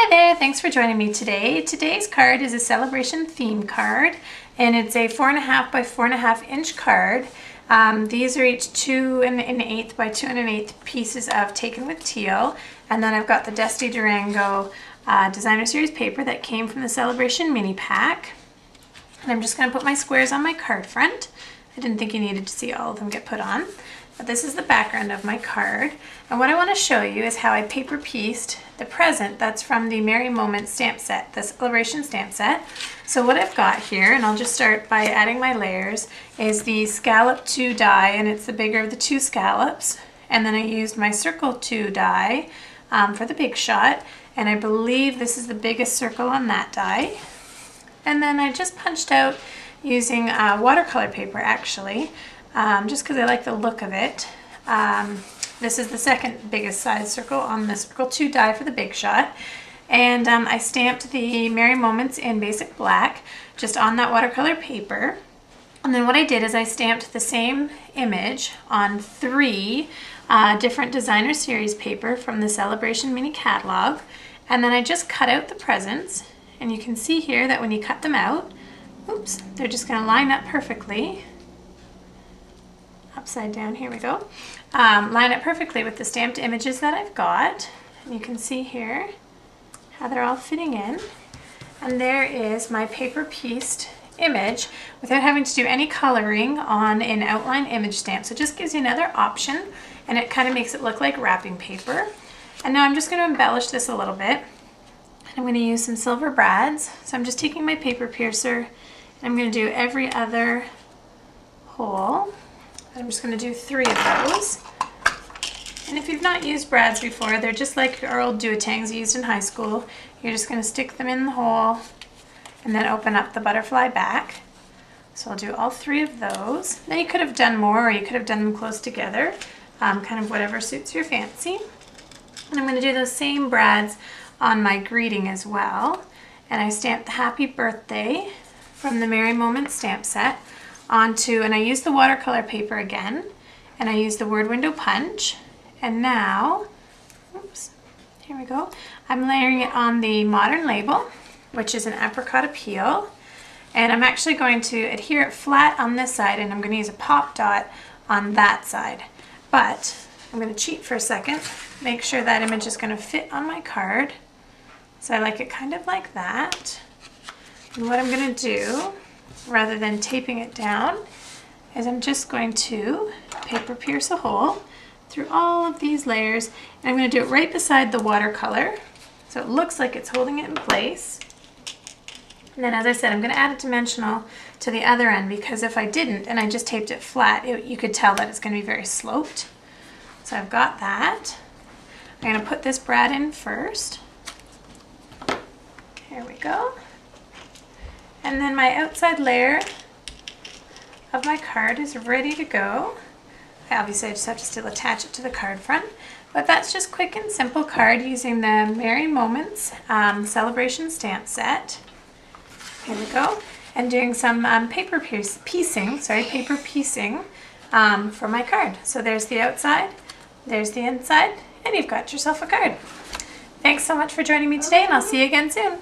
Hi there, thanks for joining me today. Today's card is a celebration theme card, and it's a 4.5 by 4.5 inch card. These are each 2 1/8 by 2 1/8 pieces of Taken with Teal, and then I've got the Dusty Durango Designer Series paper that came from the Celebration mini pack. And I'm just going to put my squares on my card front. I didn't think you needed to see all of them get put on. But this is the background of my card. And what I want to show you is how I paper pieced the present that's from the Merry Moments stamp set, the Celebration stamp set. So what I've got here, and I'll just start by adding my layers, is the Scallop 2 die, and it's the bigger of the 2 scallops. And then I used my Circle 2 die for the big shot, and I believe this is the biggest circle on that die. And then I just punched out using watercolor paper actually, just because I like the look of it. This is the second biggest size circle on the Circle 2 die for the big shot. And I stamped the Merry Moments in basic black just on that watercolor paper. And then what I did is I stamped the same image on 3 different Designer Series paper from the Celebration mini catalog. And then I just cut out the presents. And you can see here that when you cut them out, oops, they're just going to line up perfectly. Upside down, here we go. Line up perfectly with the stamped images that I've got. And you can see here how they're all fitting in. And there is my paper pieced image without having to do any coloring on an outline image stamp. So it just gives you another option, and it kind of makes it look like wrapping paper. And now I'm just going to embellish this a little bit. I'm going to use some silver brads. So I'm just taking my paper piercer and I'm going to do every other hole. I'm just going to do 3 of those. And if you've not used brads before, they're just like our old duotangs used in high school. You're just going to stick them in the hole and then open up the butterfly back. So I'll do all 3 of those. Now you could have done more, or you could have done them close together, kind of whatever suits your fancy. And I'm going to do those same brads on my greeting as well. And I stamped the Happy Birthday from the Merry Moments stamp set onto, and I used the watercolor paper again, and I used the word window punch. And now, oops, here we go. I'm layering it on the Modern label, which is an apricot appeal. And I'm actually going to adhere it flat on this side, and I'm going to use a pop dot on that side. But I'm going to cheat for a second, make sure that image is going to fit on my card. So I like it kind of like that. And what I'm going to do, rather than taping it down, is I'm just going to paper pierce a hole through all of these layers. And I'm going to do it right beside the watercolor, so it looks like it's holding it in place. And then, as I said, I'm going to add a dimensional to the other end, because if I didn't and I just taped it flat, you could tell that it's going to be very sloped. So I've got that. I'm going to put this brad in first. Here we go. And then my outside layer of my card is ready to go. Obviously I just have to still attach it to the card front, but that's just quick and simple card using the Merry Moments Celebration stamp set. Here we go. And doing some paper piecing for my card. So there's the outside, there's the inside, and you've got yourself a card. Thanks so much for joining me today, and I'll see you again soon.